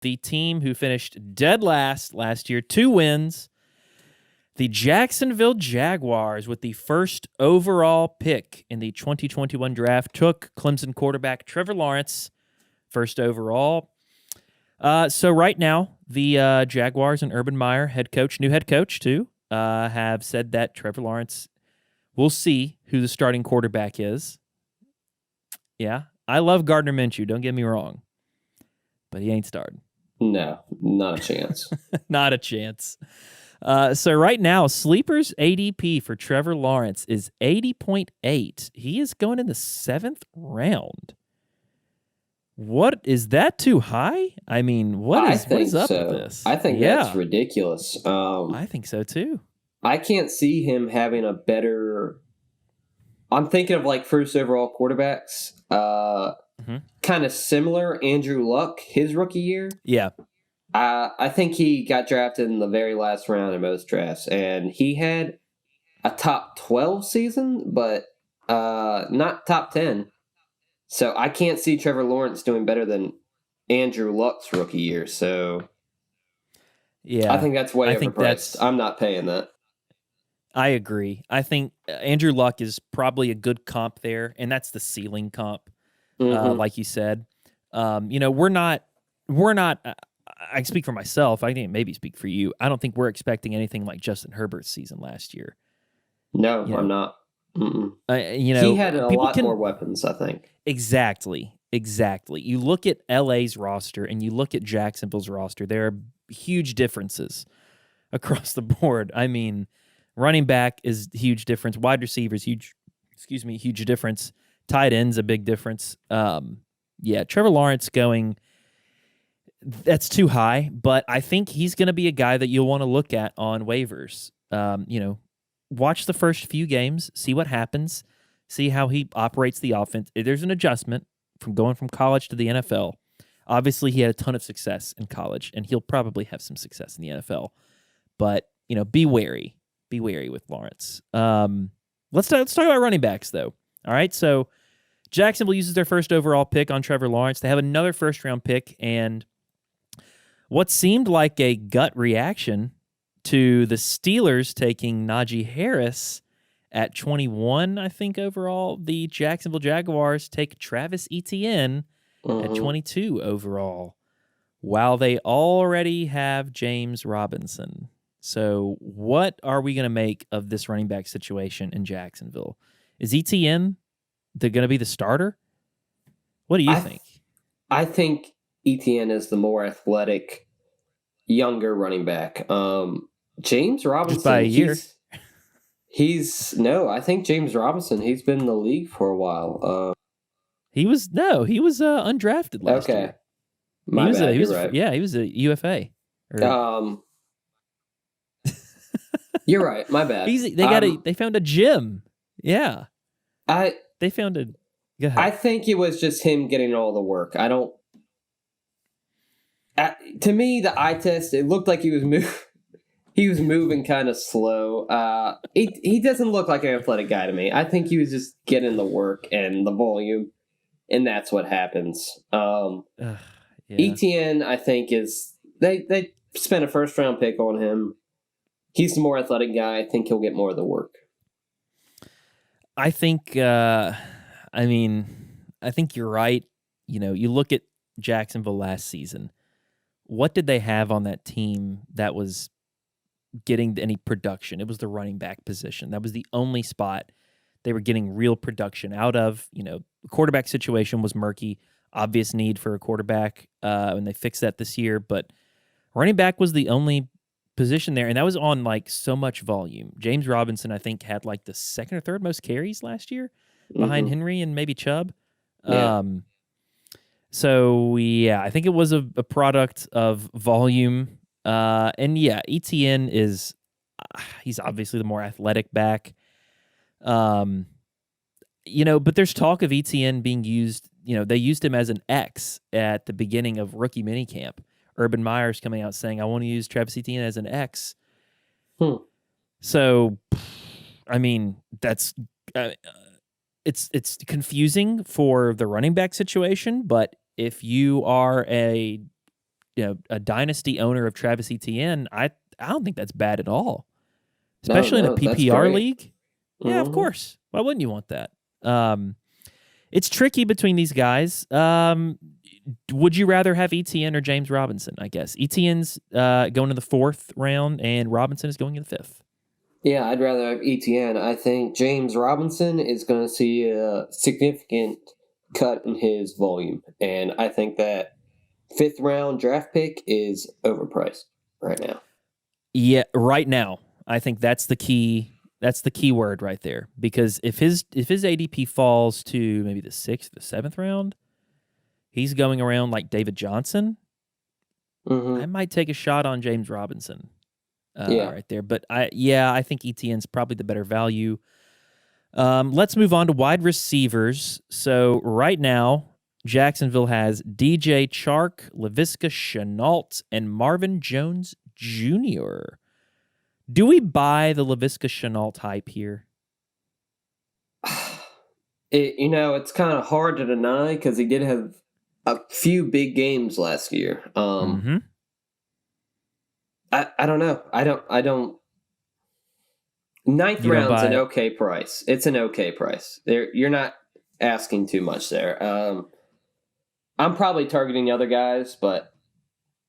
the team who finished dead last year, 2 wins, the Jacksonville Jaguars, with the first overall pick in the 2021 draft, took Clemson quarterback Trevor Lawrence, first overall. So right now, the Jaguars and Urban Meyer, new head coach too, have said that Trevor Lawrence, we'll see who the starting quarterback is. Yeah, I love Gardner Minshew, don't get me wrong, but he ain't starting. No, not a chance. Not a chance. So right now, Sleeper's ADP for Trevor Lawrence is 80.8. He is going in the 7th round. What, is that too high? I mean, what is up with this? I think that's ridiculous. I think so too. I can't see him having a better. I'm thinking of like first overall quarterbacks. Kind of similar. Andrew Luck, his rookie year. Yeah. I think he got drafted in the very last round in most drafts, and he had a top 12 season, but not top 10. So I can't see Trevor Lawrence doing better than Andrew Luck's rookie year. So yeah, I think that's way overpriced. I'm not paying that. I agree. I think Andrew Luck is probably a good comp there, and that's the ceiling comp, like you said. We're not. I speak for myself. I think maybe speak for you. I don't think we're expecting anything like Justin Herbert's season last year. No, I'm not. He had a lot more weapons, I think. Exactly. You look at LA's roster and you look at Jacksonville's roster. There are huge differences across the board. I mean, running back is a huge difference. Wide receivers, huge difference. Tight end's a big difference. Trevor Lawrence going, that's too high, but I think he's going to be a guy that you'll want to look at on waivers. Watch the first few games, see what happens, see how he operates the offense. There's an adjustment from going from college to the NFL. Obviously, he had a ton of success in college, and he'll probably have some success in the NFL. But, be wary. Be wary with Lawrence. Let's talk about running backs, though. All right, so Jacksonville uses their first overall pick on Trevor Lawrence. They have another first-round pick, and what seemed like a gut reaction to the Steelers taking Najee Harris at 21, I think, overall. The Jacksonville Jaguars take Travis Etienne at 22 overall, while they already have James Robinson. So what are we going to make of this running back situation in Jacksonville? Is Etienne going to be the starter? What do you think? I think Etienne is the more athletic, younger running back. James Robinson, just by a year. I think James Robinson, he's been in the league for a while. He was undrafted last year. Okay. You're right. Yeah, he was a UFA. You're right. My bad. They found a gym. Yeah. Go ahead. I think it was just him getting all the work. To me, the eye test, it looked like he was moving. He was moving kind of slow. He doesn't look like an athletic guy to me. I think he was just getting the work and the volume, and that's what happens. Etienne, I think, is they spent a first-round pick on him. He's the more athletic guy. I think he'll get more of the work. I think, I think you're right. You look at Jacksonville last season. What did they have on that team that was getting any production? It was the running back position. That was the only spot they were getting real production out of. The quarterback situation was murky, obvious need for a quarterback, and they fixed that this year. But running back was the only position there, and that was on so much volume. James Robinson, I think, had the second or third most carries last year behind Henry and maybe Chubb. Yeah. I think it was a product of volume. Etienne he's obviously the more athletic back. But there's talk of Etienne being used, they used him as an X at the beginning of rookie minicamp. Urban Meyer's coming out saying, I want to use Travis Etienne as an X. So, that's it's confusing for the running back situation, but if you are a a dynasty owner of Travis Etienne, I don't think that's bad at all, No, especially in a no, that's PPR great. league. Yeah, of Mhm. course. Why wouldn't you want that? It's tricky between these guys. Would you rather have Etienne or James Robinson? I guess Etienne's going in the 4th round, and Robinson is going in the 5th. Yeah, I'd rather have ETN. I think James Robinson is going to see a significant cut in his volume, and I think that 5th round draft pick is overpriced right now. Yeah, right now, I think that's the key. That's the key word right there. Because if his ADP falls to maybe the 6th, the 7th round, he's going around like David Johnson. I might take a shot on James Robinson right there. But I think ETN's probably the better value. Let's move on to wide receivers. So right now, Jacksonville has DJ Chark, Laviska Shenault, and Marvin Jones Jr. Do we buy the Laviska Shenault hype here? It's kind of hard to deny because he did have a few big games last year. I don't know. I don't. Ninth round's an okay price. It's an okay price. You're not asking too much there. I'm probably targeting the other guys, but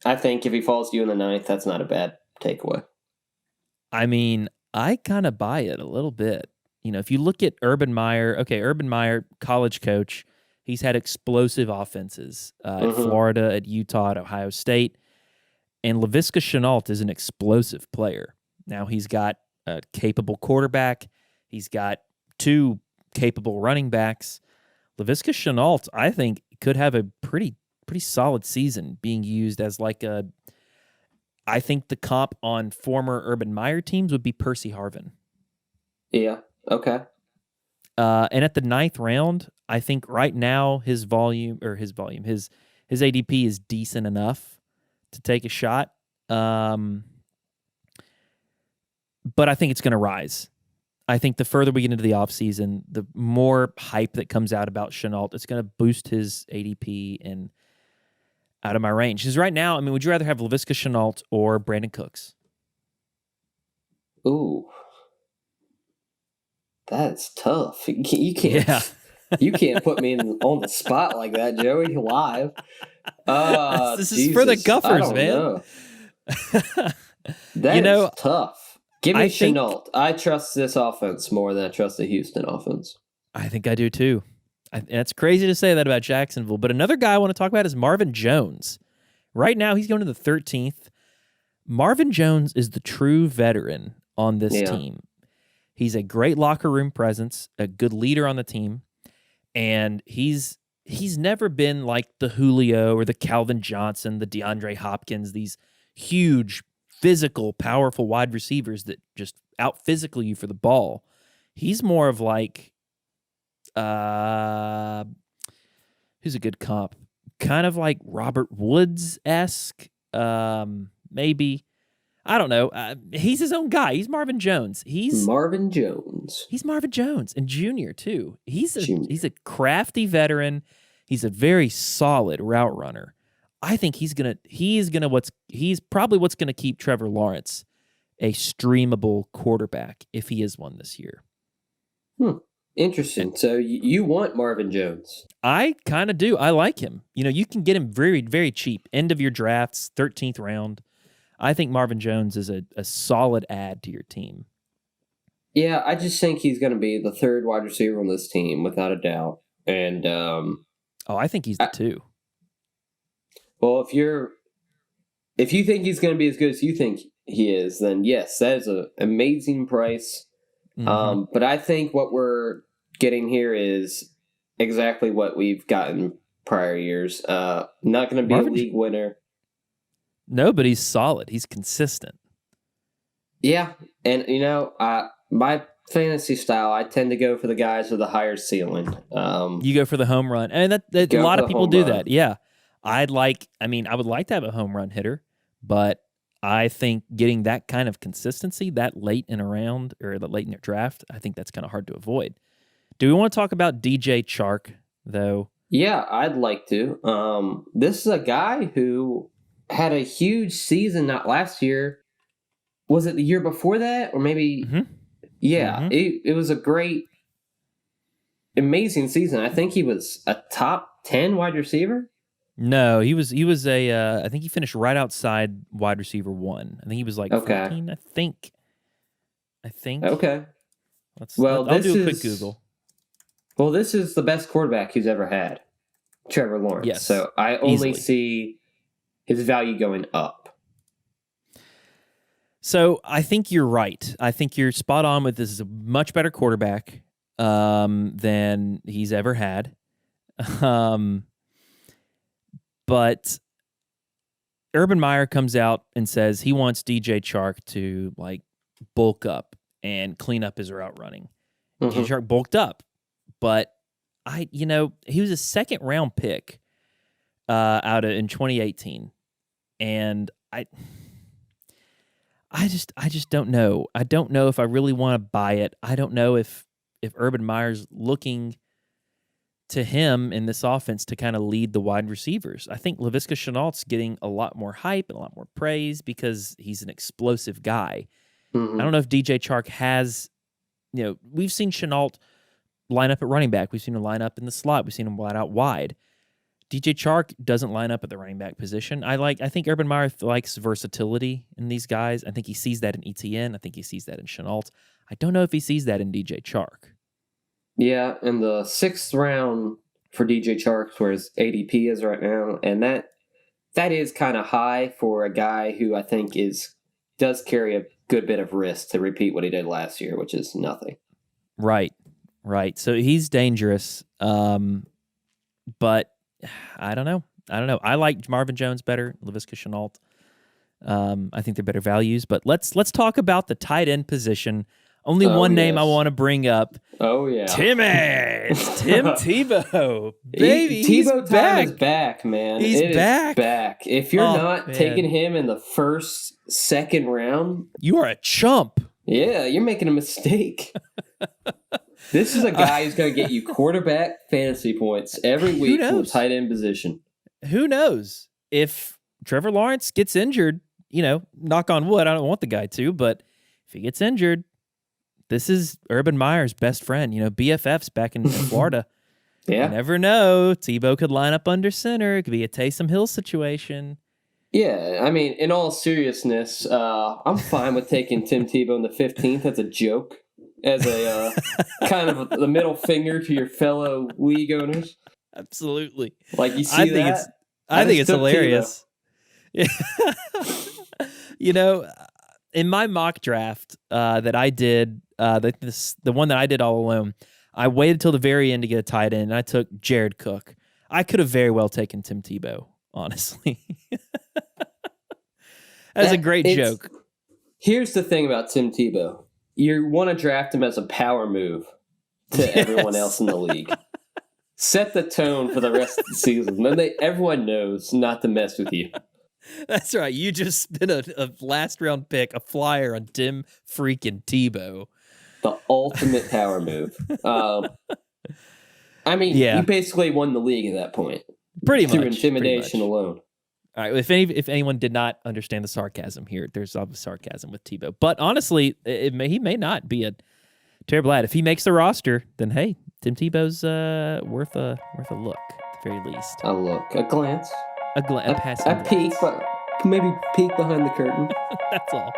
I think if he falls to you in the 9th, that's not a bad takeaway. I mean, I kind of buy it a little bit. If you look at Urban Meyer, college coach, he's had explosive offenses at Florida, at Utah, at Ohio State. And Laviska Shenault is an explosive player. Now he's got a capable quarterback. He's got 2 capable running backs. Laviska Shenault, I think, could have a pretty solid season being used as I think the comp on former Urban Meyer teams would be Percy Harvin. Yeah. Okay. And at the 9th round, I think right now his ADP is decent enough to take a shot. But I think it's going to rise. I think the further we get into the offseason, the more hype that comes out about Shenault, it's going to boost his ADP and out of my range. Because right now, would you rather have Laviska Shenault or Brandon Cooks? Ooh. That's tough. You can't. Yeah. You can't put me on the spot like that, Joey. Live. This is for the Guffers, man. That's tough. Give me Shenault. I trust this offense more than I trust the Houston offense. I think I do too. It's crazy to say that about Jacksonville, but another guy I want to talk about is Marvin Jones. Right now, he's going to the 13th. Marvin Jones is the true veteran on this team. He's a great locker room presence, a good leader on the team, and he's never been like the Julio or the Calvin Johnson, the DeAndre Hopkins, these huge, physical, powerful wide receivers that just out-physical you for the ball. He's more of like, who's a good comp? Kind of like Robert Woods-esque, maybe. I don't know. He's his own guy. He's Marvin Jones. He's Marvin Jones and Junior too. He's a crafty veteran. He's a very solid route runner. I think he's probably what's gonna keep Trevor Lawrence a streamable quarterback if he is one this year. Interesting. So you want Marvin Jones? I kind of do. I like him. You can get him very, very cheap. End of your drafts, 13th round. I think Marvin Jones is a solid add to your team. Yeah, I just think he's going to be the 3rd wide receiver on this team, without a doubt. And I think he's the 2. Well, if you think he's going to be as good as you think he is, then yes, that is an amazing price. But I think what we're getting here is exactly what we've gotten prior years. Not going to be a league winner. No, but he's solid. He's consistent. Yeah, and my fantasy style, I tend to go for the guys with a higher ceiling. You go for the home run, and that a lot of people do that. Yeah, I would like to have a home run hitter, but I think getting that kind of consistency that late in a round or that late in your draft, I think that's kind of hard to avoid. Do we want to talk about DJ Chark though? Yeah, I'd like to. This is a guy who had a huge season, not last year. Was it the year before that? Or maybe, yeah, it was a great, amazing season. I think he was a top 10 wide receiver. No, he was a, I think he finished right outside wide receiver 1. I think he was like 14, I think. Okay. I'll do a quick Google. Well, this is the best quarterback he's ever had, Trevor Lawrence. Yes, so I only see his value going up. So I think you're right. I think you're spot on with this is a much better quarterback than he's ever had. But Urban Meyer comes out and says he wants DJ Chark to like bulk up and clean up his route running. DJ Chark bulked up, but he was a second round pick in 2018, and I just don't know. I don't know if I really want to buy it. I don't know if Urban Meyer's looking to him in this offense to kind of lead the wide receivers. I think Laviska Shenault's getting a lot more hype and a lot more praise because he's an explosive guy. I don't know if DJ Chark has, we've seen Shenault line up at running back. We've seen him line up in the slot. We've seen him line out wide. DJ Chark doesn't line up at the running back position. I think Urban Meyer likes versatility in these guys. I think he sees that in Etienne. I think he sees that in Shenault. I don't know if he sees that in DJ Chark. Yeah, in the 6th round for DJ Chark, where his ADP is right now, and that is kind of high for a guy who I think does carry a good bit of risk to repeat what he did last year, which is nothing. Right. So he's dangerous, but I don't know. I like Marvin Jones better, Laviska Shenault. I think they're better values, but let's talk about the tight end position. Only one name I want to bring up. Oh, yeah. Tim Tebow. Baby, Tebow Time is back, man. He's back. If you're not taking him in the first, second round, you are a chump. Yeah, you're making a mistake. This is a guy who's going to get you quarterback fantasy points every week from the tight end position. Who knows? If Trevor Lawrence gets injured, knock on wood, I don't want the guy to, but if he gets injured, this is Urban Meyer's best friend, BFFs back in Florida. Yeah. You never know. Tebow could line up under center. It could be a Taysom Hill situation. Yeah, I mean, in all seriousness, I'm fine with taking Tim Tebow in the 15th as a joke, as a kind of the middle finger to your fellow league owners. Absolutely. Like, you see I think it's hilarious. Yeah. In my mock draft that I did, the one that I did all alone, I waited till the very end to get a tight end, and I took Jared Cook. I could have very well taken Tim Tebow, honestly. That's a great joke. Here's the thing about Tim Tebow. You want to draft him as a power move to everyone else in the league. Set the tone for the rest of the season. Then everyone knows not to mess with you. That's right. You just spent a last round pick, a flyer on Tim freaking Tebow. The ultimate power move. You basically won the league at that point. Pretty much. Through intimidation alone. All right. If anyone did not understand the sarcasm here, there's obvious sarcasm with Tebow. But honestly, he may not be a terrible ad. If he makes the roster, then hey, Tim Tebow's worth a look at the very least. A look, a glance. A passing glance. Peek, but maybe peek behind the curtain. That's all.